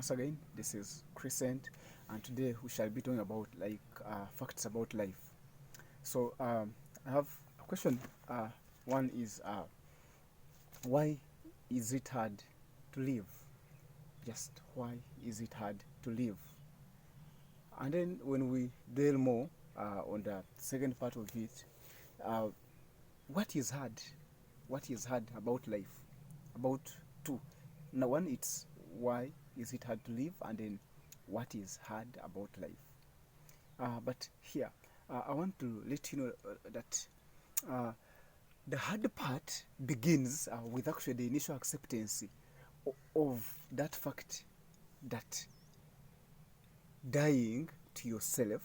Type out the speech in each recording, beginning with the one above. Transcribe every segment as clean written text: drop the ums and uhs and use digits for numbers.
Once again, this is Crescent, and today we shall be talking about facts about life. So I have a question. One is why is it hard to live? Just why is it hard to live? And then when we dwell more on the second part of it, uh, what is hard? What is hard about life? About two. Now, one, it's why is it hard to live, and then what is hard about life. But here, I want to let you know that the hard part begins with actually the initial acceptance of that fact that dying to yourself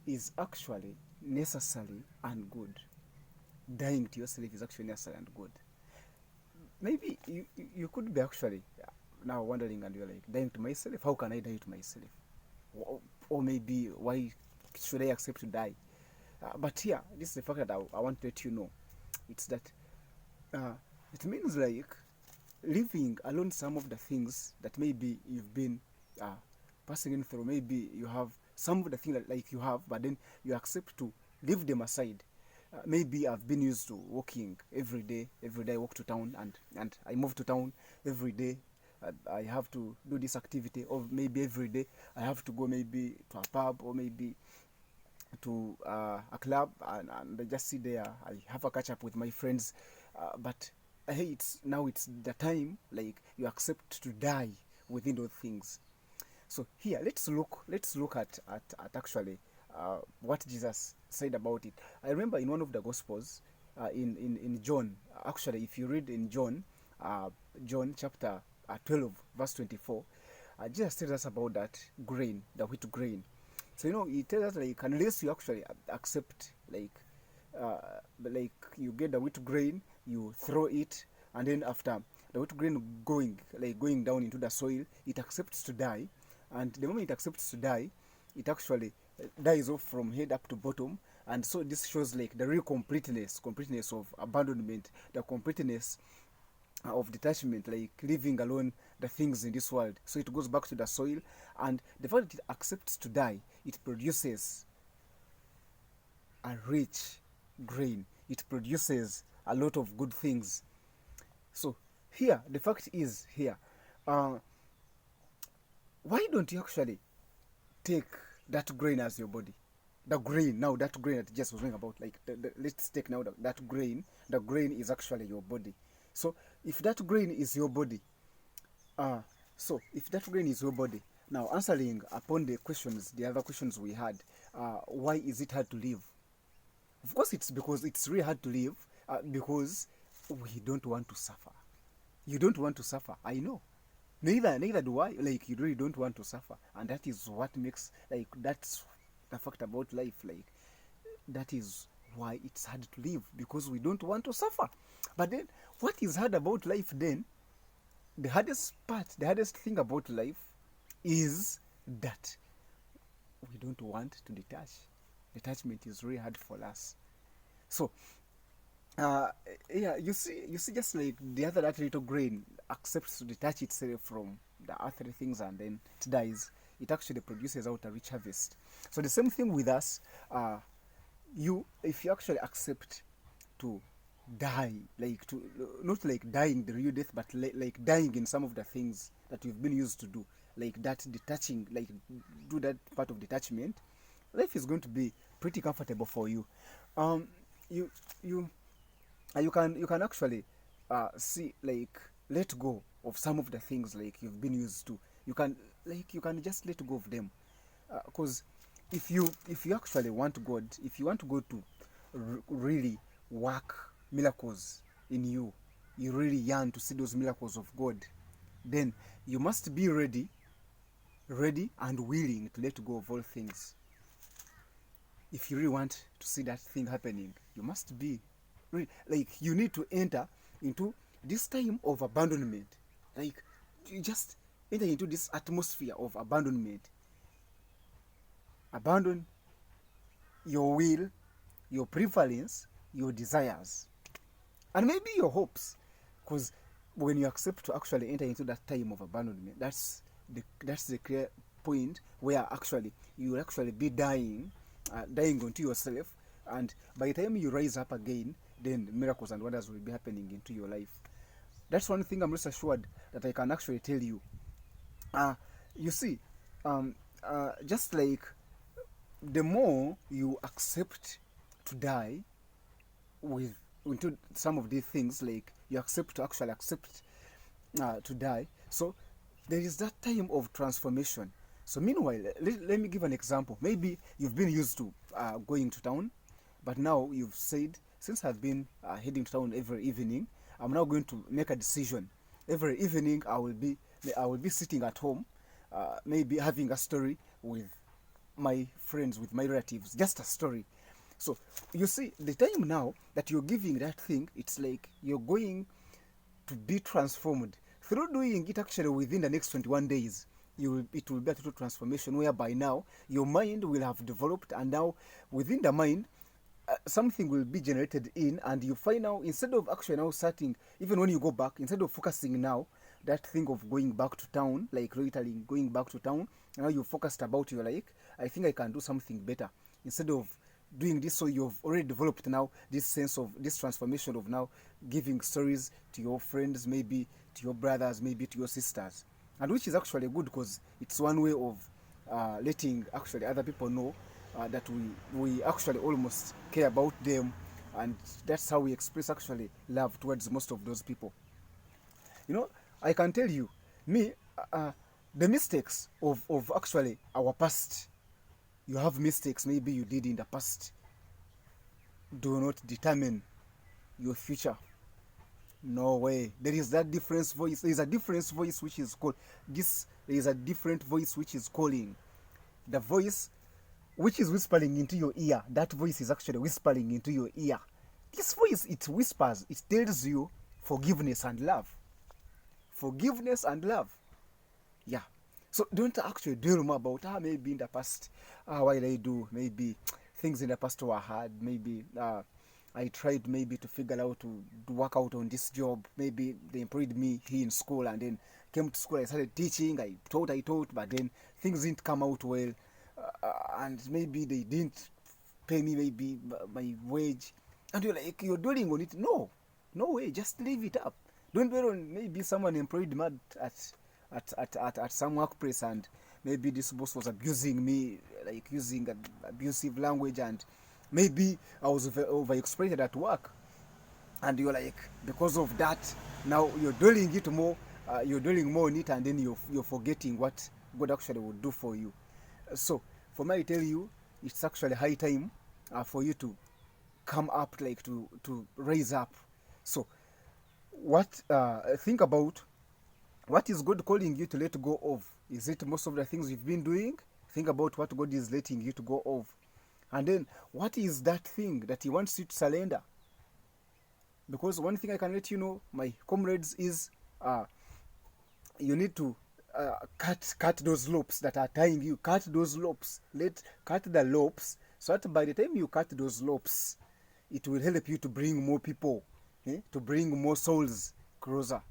is actually necessary and good. Dying to yourself is actually necessary and good. Maybe you could be actually now wondering, and you're like, dying to myself? How can I die to myself? Or maybe, why should I accept to die? But here, this is the fact that I want to let you know. It's that it means like living alone some of the things that maybe you've been passing in through. Maybe you have some of the things that like you have, but then you accept to leave them aside. Maybe I've been used to walking every day I walk to town, and I move to town every day. I have to do this activity, or maybe every day I have to go maybe to a pub, or maybe to a club, and I just sit there. I have a catch up with my friends, but hey, it's the time like you accept to die within those things. So here, let's look at actually what Jesus said about it. I remember in one of the Gospels, in John, actually, if you read in John chapter 12, verse 24, Jesus tells us about that grain, the wheat grain. So, he tells us, like, unless you actually accept, like you get the wheat grain, you throw it, and then after the wheat grain going down into the soil, it accepts to die. And the moment it accepts to die, it actually dies off from head up to bottom. And so this shows like the real completeness of abandonment, the completeness of detachment, like leaving alone the things in this world. So it goes back to the soil, and the fact that it accepts to die, it produces a rich grain. It produces a lot of good things. So here, the fact is here, why don't you actually take that grain as your body? The grain that Jess was talking about, like let's take now that grain. The grain is actually your body. So if that grain is your body, now answering upon the other questions we had, why is it hard to live? Of course, it's because it's really hard to live because we don't want to suffer. You don't want to suffer, I know. Neither do I. Like, you really don't want to suffer, and that is what makes, like, that's the fact about life. Like, that is why it's hard to live, because we don't want to suffer. But then, what is hard about life then? The hardest thing about life is that we don't want to detach. Detachment is really hard for us. So, you see, just like that little grain accepts to detach itself from the earthly things, and then it dies. It actually produces out a rich harvest. So the same thing with us. If you actually accept to die, like to not like dying the real death, but like dying in some of the things that you've been used to do, like that detaching, like do that part of detachment, life is going to be pretty comfortable for you. You can actually see, like, let go of some of the things like you've been used to. You can just let go of them, because if you actually want God, if you want God to really work miracles in you, you really yearn to see those miracles of God, then you must be ready and willing to let go of all things. If you really want to see that thing happening, you must be like, you need to enter into this time of abandonment. Like, you just enter into this atmosphere of abandonment. Abandon your will, your preference, your desires, and maybe your hopes. Because when you accept to actually enter into that time of abandonment, that's that's the clear point where actually you will actually be dying onto yourself, and by the time you rise up again, then miracles and wonders will be happening into your life. That's one thing I'm rest assured that I can actually tell you. Uh, you see, just like the more you accept to die with into some of these things, like you accept to actually accept to die, so there is that time of transformation. So meanwhile, let me give an example. Maybe you've been used to going to town, but now you've said, since I've been heading to town every evening, I'm now going to make a decision. Every evening I will be sitting at home, maybe having a story with my friends, with my relatives, just a story. So you see, the time now that you're giving that thing, it's like you're going to be transformed through doing it actually within the next 21 days. It will be a total transformation whereby now your mind will have developed, and now within the mind something will be generated in, and you find now, instead of actually now starting, even when you go back, instead of focusing now that thing of going back to town, like literally going back to town, now you focused about, you're like, I think I can do something better instead of doing this. So you've already developed now this sense of this transformation of now giving stories to your friends, maybe to your brothers, maybe to your sisters, and which is actually good because it's one way of letting actually other people know that we actually almost care about them, and that's how we express actually love towards most of those people. You know, I can tell you, me, the mistakes of actually our past, you have mistakes maybe you did in the past, do not determine your future. No way. There is that different voice. There is a different voice which is called this. There is a different voice which is calling. The voice which is whispering into your ear. That voice is actually whispering into your ear. This voice, it whispers. It tells you forgiveness and love. Forgiveness and love. Yeah. So don't actually dwell more about maybe in the past, what did I do? Maybe things in the past were hard. Maybe I tried maybe to figure out to work out on this job. Maybe they employed me here in school, and then came to school. I started teaching. I taught, but then things didn't come out well, and maybe they didn't pay me maybe my wage. And you're like, you're dwelling on it. No, no way. Just leave it up. Don't dwell on maybe someone employed me at some workplace, and maybe this boss was abusing me, like using abusive language, and maybe I was overexploited at work, and you're like, because of that, now you're dwelling it more, you're dwelling more on it, and then you're forgetting what God actually would do for you. So for me, I tell you, it's actually high time for you to come up, like to raise up. So what think about, what is God calling you to let go of? Is it most of the things you've been doing? Think about what God is letting you to go of. And then, what is that thing that He wants you to surrender? Because one thing I can let you know, my comrades, is you need to cut those loops that are tying you. Cut those loops. Cut the loops, so that by the time you cut those loops, it will help you to bring more people, to bring more souls closer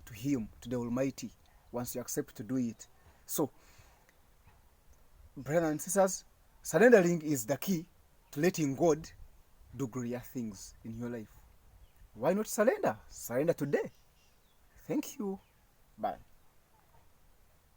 to Him, to the Almighty, once you accept to do it. So, brothers and sisters, surrendering is the key to letting God do greater things in your life. Why not surrender? Surrender today. Thank you. Bye.